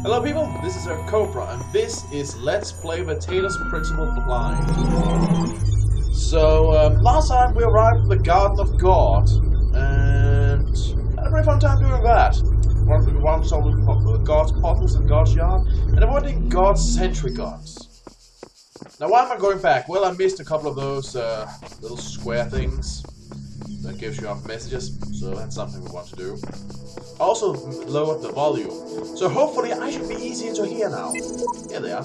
Hello people, this is Cobra, and this is Let's Play the Talos Principle Blind. So, last time we arrived at the Garden of God, and had a very fun time doing that. One solving God's portals and God's yard, and avoiding God's sentry guns. Now why am I going back? Well, I missed a couple of those little square things that gives you off messages, so that's something we want to do. Also lowered the volume, so hopefully I should be easier to hear now. Here they are.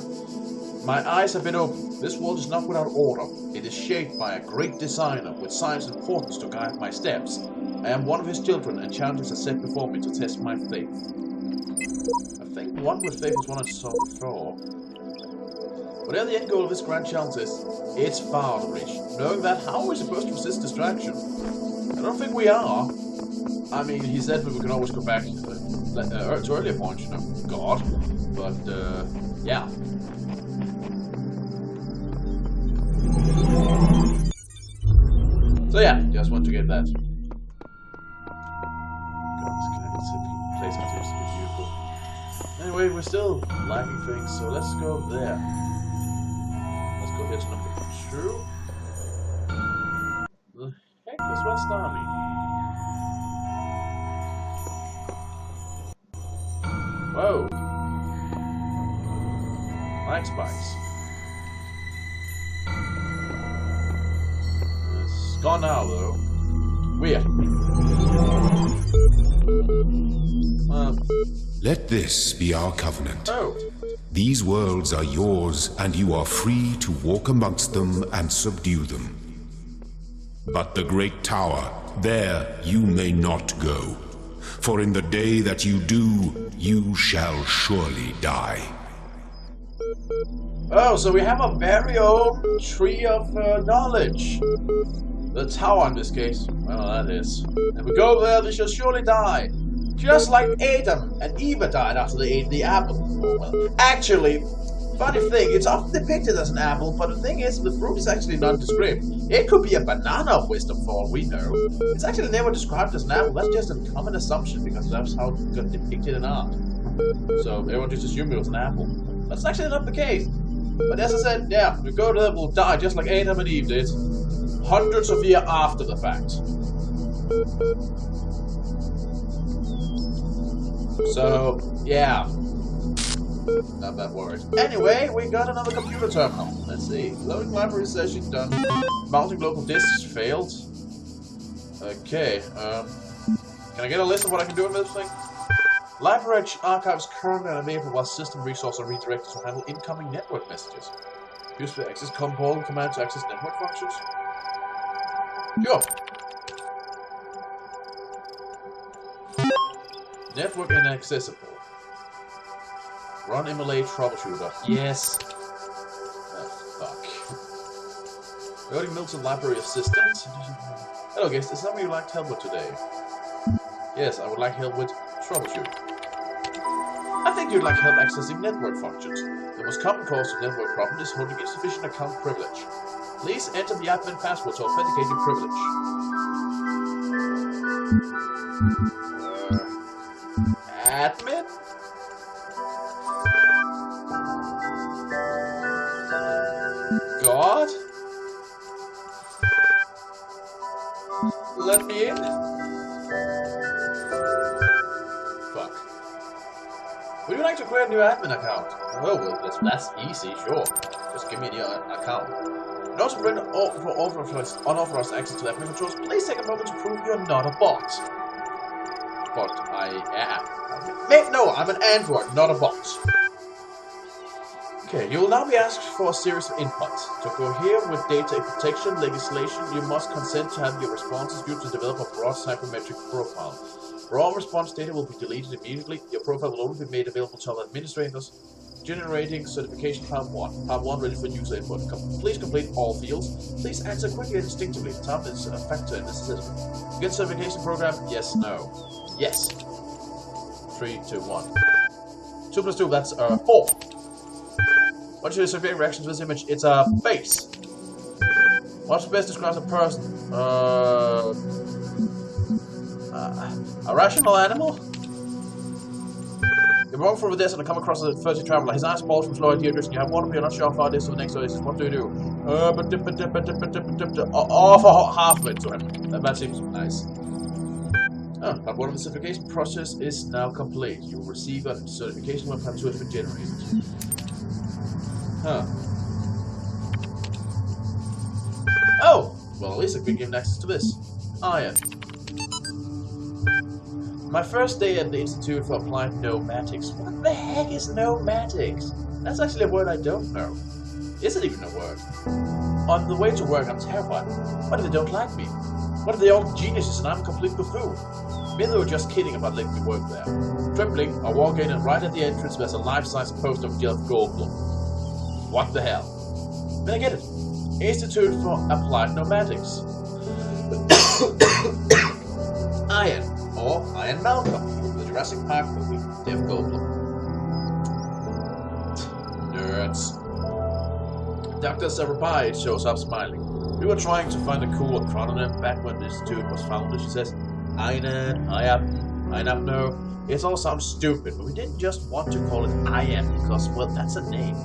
My eyes have been opened. This world is not without order. It is shaped by a great designer with science and importance to guide my steps. I am one of his children, and challenges are set before me to test my faith. I think one with faith is one I saw before. Whatever the end goal of this grand challenge is, it's far to reach. Knowing that, how are we supposed to resist distraction? I don't think we are. I mean, he said that we can always go back to earlier points, you know, God. But, yeah. So yeah, just want to get that. God, this place seems to be beautiful. Anyway, we're still lagging things, so let's go there. Let's go here to number 2. The heck is West Army? Whoa! Light spikes. It's gone now, though. Weird. Let this be our covenant. Oh. These worlds are yours, and you are free to walk amongst them and subdue them. But the great tower, there you may not go. For in the day that you do, you shall surely die. Oh, so we have a very own tree of knowledge. The tower in this case. Well, that is. If we go there, they shall surely die. Just like Adam and Eve died after they ate the apple. Well, actually, funny thing, it's often depicted as an apple, but the thing is, the fruit is actually nondescript. It could be a banana of wisdom for all we know. It's actually never described as an apple. That's just a common assumption because that's how it got depicted in art. So everyone just assumed it was an apple. That's actually not the case. But as I said, yeah, we go to them, we'll die just like Adam and Eve did. Hundreds of years after the fact. So, yeah. Not that worried. Anyway, we got another computer terminal. Let's see. Loading library session done. Mounting local disks failed. Okay, can I get a list of what I can do with this thing? Library archives currently unavailable while system resources are redirected to handle incoming network messages. Use the access compile command to access network functions. Sure. Network inaccessible. Run emulate troubleshooter. Yes. Oh, fuck. Loading Milton Library Assistant. Hello guest, is something you'd like help with today? Yes, I would like help with troubleshooting. I think you'd like help accessing network functions. The most common cause of network problem is holding insufficient account privilege. Please enter the admin password to authenticate your privilege. Admin? God? Let me in? Fuck. Would you like to create a new admin account? Oh, well, that's easy, sure. Just give me the account. In order to prevent unauthorized access to the admin controls, please take a moment to prove you're not a bot. But I am. No, I'm an android, not a bot. Okay, you will now be asked for a series of inputs. To cohere with data protection legislation, you must consent to have your responses used to develop a broad psychometric profile. Raw response data will be deleted immediately. Your profile will only be made available to other administrators. Generating certification part 1. Part 1 ready for user input. Please complete all fields. Please answer quickly and instinctively. Time is a factor in this assessment. Get certification program? Yes, no. Yes. 3, 2, 1. 2 plus 2, that's 4. What's your severe reaction to this image? It's a face. What's best describes a person? A rational animal? You walk through the desert and come across a thirsty traveler. His eyes bulge from slow idea direction. You have water, but you're not sure how far it is to the next oasis. What do you do? Offer half of it to him. That seems nice. Oh, but one of the certification process is now complete. You will receive a certification when Plan 2 has been generated. Huh. Oh! Well, at least I could give access to this. Iron. My first day at the Institute for Applied Pneumatics. What the heck is pneumatics? That's actually a word I don't know. Is it even a word? On the way to work, I'm terrified. What if they don't like me? What if they're all geniuses and I'm a complete buffoon? Maybe they were just kidding about letting me work there. Trembling, I walk in and right at the entrance there's a life-size poster of Jeff Goldblum. What the hell? Then I get it. Institute for Applied Pneumatics. Iron, or Iron Malcolm, from the Jurassic Park movie, Jeff Goldblum. Nerds. Dr. Sarabai shows up smiling. We were trying to find a cool acronym back when the institute was founded, she says. INAP, it all sounds stupid, but we didn't just want to call it IN because, well, that's a name.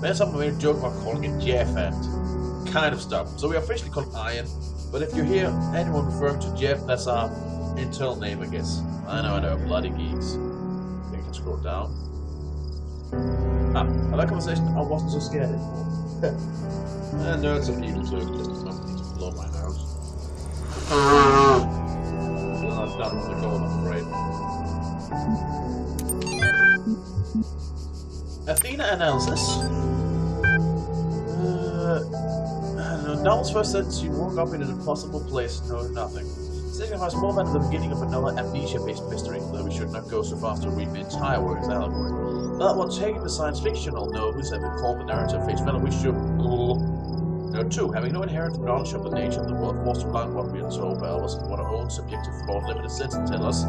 Then someone made a joke about calling it Jeff and kind of stuff, so we officially call it Iron. But if you hear anyone referring to Jeff, that's our internal name, I guess. I know, bloody geeks. You can scroll down. Ah, at that conversation, I wasn't so scared anymore. Nerds are people too, just something to blow my nose. I'm done with the goal, I'm afraid. Athena analysis. Talos first said you woke up in an impossible place, knowing nothing. It signifies more than the beginning of another amnesia-based mystery, though we should not go so far as to read the entire work as allegory. But what taking the science-fictional novels and recall the narrative face value, we should... Note 2. Having no inherent knowledge of the nature of the world, forced to blind what we are told by others and what our own subjective flawed limited sense tell us.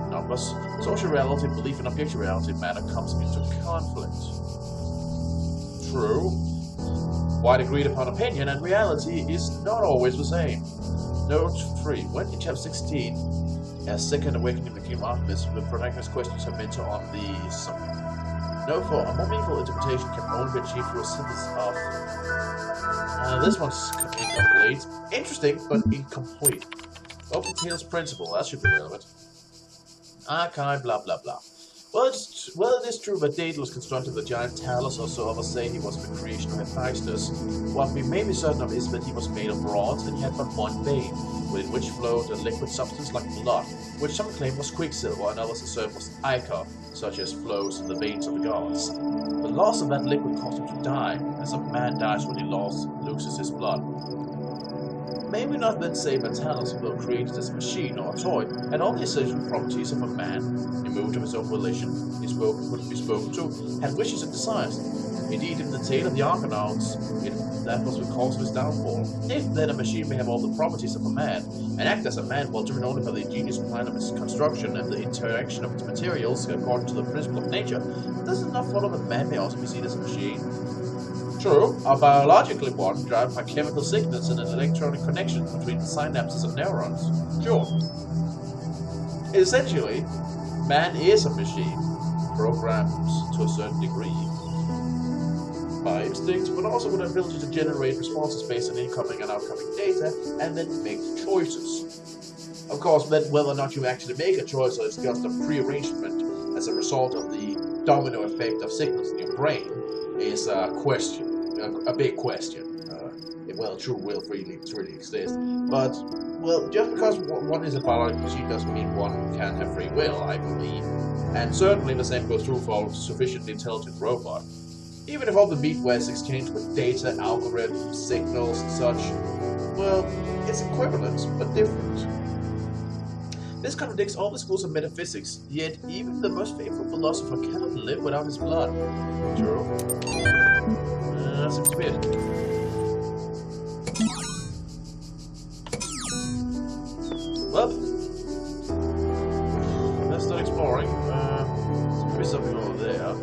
Numbers. Social reality, belief in objective reality, matter comes into conflict. True. Wide agreed upon opinion and reality is not always the same. Note 3. When in chapter 16, a second awakening became Artemis, the protagonist's questions are meant to on the summit. Note 4. A more meaningful interpretation can only be achieved through a synthesis of... this one's incomplete. Interesting, but incomplete. Open Talos principle, that should be relevant. Archive, blah blah blah. Well, it is true that Daedalus constructed the giant Talos, or so others say he was the creation of Hephaestus. What we may be certain of is that he was made of bronze and he had but one vein, within which flowed a liquid substance like blood, which some claim was quicksilver and others assert was ichor, such as flows in the veins of the gods. The loss of that liquid caused him to die, as a man dies when he loses his blood. May we not then say that Talos, though created as a machine or a toy, had all the essential properties of a man, removed of his own volition, couldn't be spoken to, had wishes and desires. Indeed, in the tale of the Argonauts, that was the cause of his downfall. If then a machine may have all the properties of a man, and act as a man while driven only by the ingenious plan of its construction and the interaction of its materials according to the principle of nature, does it not follow that man may also be seen as a machine? True, a biologically one, driven by chemical signals and an electronic connection between the synapses of neurons. Sure. Essentially, man is a machine, programmed to a certain degree. By instinct, but also with the ability to generate responses based on incoming and outcoming data, and then make choices. Of course, then whether or not you actually make a choice or it's just a prearrangement as a result of the domino effect of signals in your brain is a question. A big question. Well, true will really exist. But, well, just because one is a biological machine doesn't mean one can have free will, I believe. And certainly the same goes true for a sufficiently intelligent robot. Even if all the meatware is exchanged with data, algorithms, signals, and such, well, it's equivalent, but different. This contradicts all the schools of metaphysics, yet even the most faithful philosopher cannot live without his blood. True. That seems to be it. Well, let's start exploring. There's gonna be something over there.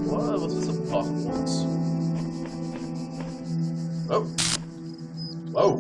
What was this a button once? Oh. Whoa.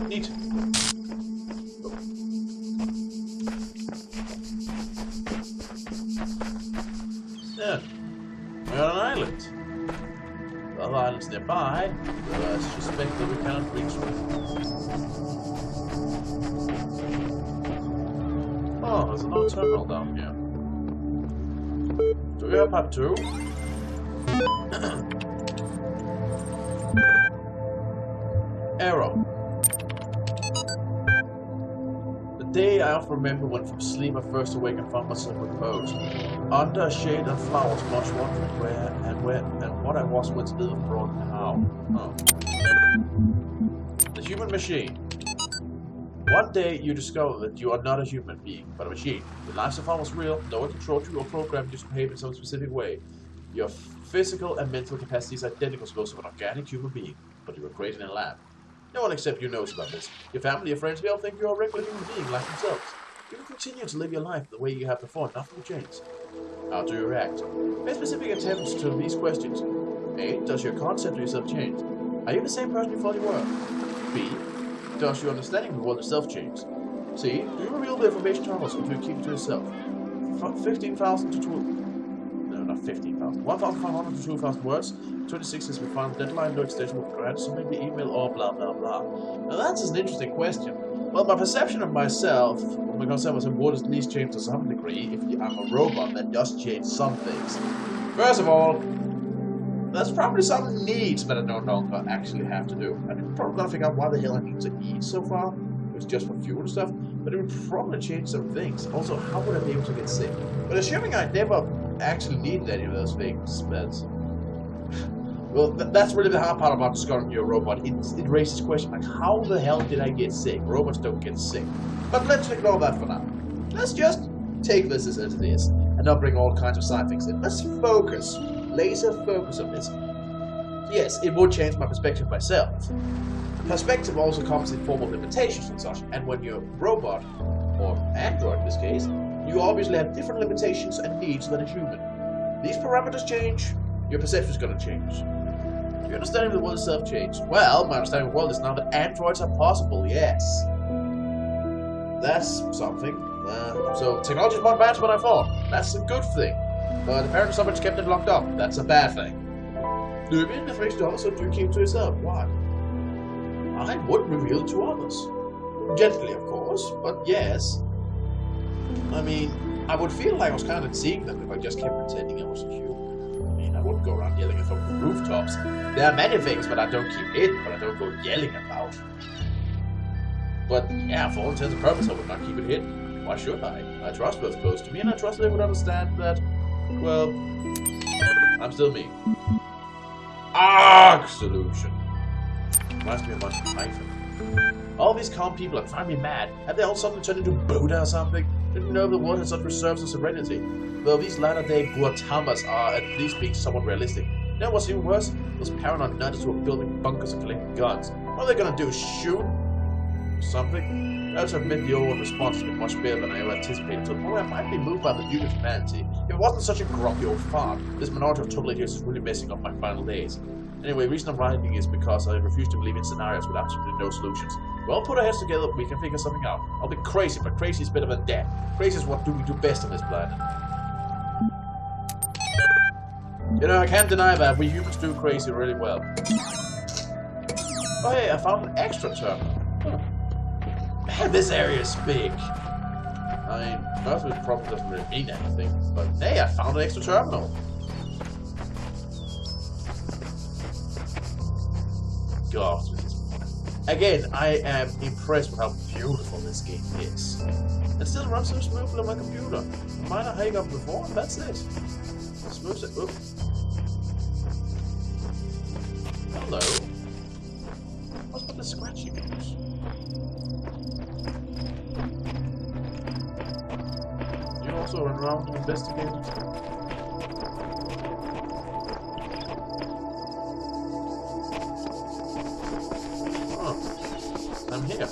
Neat. Yeah. We're on an island. The other islands nearby, but I suspect that we cannot reach them. Oh, there's another terminal down here. Do we have part 2? Arrow. The day I often remember when from sleep I first awake and found myself reposed. Under a shade and flowers, much wondering where and what I was when to live abroad and how. Oh. The human machine. One day you discover that you are not a human being, but a machine. Your life so far was real, no one controlled you or programmed you to behave in some specific way. Your physical and mental capacities are identical to those of an organic human being, but you were created in a lab. No one except you knows about this. Your family, your friends, they all think you're a regular human being like themselves. You will continue to live your life the way you have before, nothing will change. How do you react? Make specific attempts to these questions. A. Does your concept of yourself change? Are you the same person you thought you were? B. Does your understanding of the world itself change? C. Do you reveal the information to others or do you keep it to yourself? 15,000 to 12... No, not 15,000. 1,500 to 2,000 words. 26 is the final deadline, no extension will be granted, so maybe email or blah blah blah. Now that's an interesting question. Well, my perception of myself, my concept of would at least change to some degree if I'm a robot that does change some things. First of all, there's probably some needs that I no longer actually have to do. I'm probably gonna figure out why the hell I need to eat so far. It's just for fuel and stuff, but it would probably change some things. Also, how would I be able to get sick? But assuming I never actually needed any of those things, but... Well, that's really the hard part about discovering you're a robot. It raises the question, like, how the hell did I get sick? Robots don't get sick. But let's ignore that for now. Let's just take this as it is, and not bring all kinds of side things in. Let's focus. Laser focus on this. Yes, it would change my perspective myself. Perspective also comes in form of limitations and such, and when you're a robot, or android in this case, you obviously have different limitations and needs than a human. These parameters change, your perception is going to change. Your understanding of the world itself changed. Well, my understanding of the world is now that androids are possible, yes. That's something. So technology is more advanced than I thought. That's a good thing. But apparently somebody's kept it locked up. That's a bad thing. Do you mean information to others or do you keep it to yourself? Why? I would reveal it to others. Gently, of course, but yes. I mean, I would feel like I was kind of deceiving them if I just kept pretending I was a human. I mean, I wouldn't go around yelling from the rooftops. There are many things that I don't keep hidden, but I don't go yelling about. But yeah, for all intents and purposes, I would not keep it hidden. Why should I? I trust those close to me, and I trust they would understand that, well, I'm still me. Arc solution. Reminds me of my Python. All these calm people are finally mad. Have they all suddenly turned into Buddha or something? Didn't you know the world has such reserves of serenity? Well, these latter-day Guatamas are at least being somewhat realistic. You know what's even worse? Those paranoid nutters who are building bunkers and collecting guns. What are they gonna do? Shoot? Something? I have to admit the overall response has been much better than I ever anticipated, to the point where I might be moved by the beauty of humanity. If it wasn't such a grumpy old fart, this minority of total idiots is really messing up my final days. Anyway, the reason I'm writing is because I refuse to believe in scenarios with absolutely no solutions. Well, put our heads together, we can figure something out. I'll be crazy, but crazy is better than dead. Crazy is what we do best on this planet. You know, I can't deny that. We humans do crazy really well. Oh hey, I found an extra terminal. Man, this area is big. I mean, most of it probably doesn't really mean anything, but hey, I found an extra terminal. God, again, I am impressed with how beautiful this game is. It still runs so smoothly on my computer. Minor hiccup before, and that's it. Smooth it. Oop. Hello. What's with the scratchy bits? You also run around and investigate and stuff? I'm here.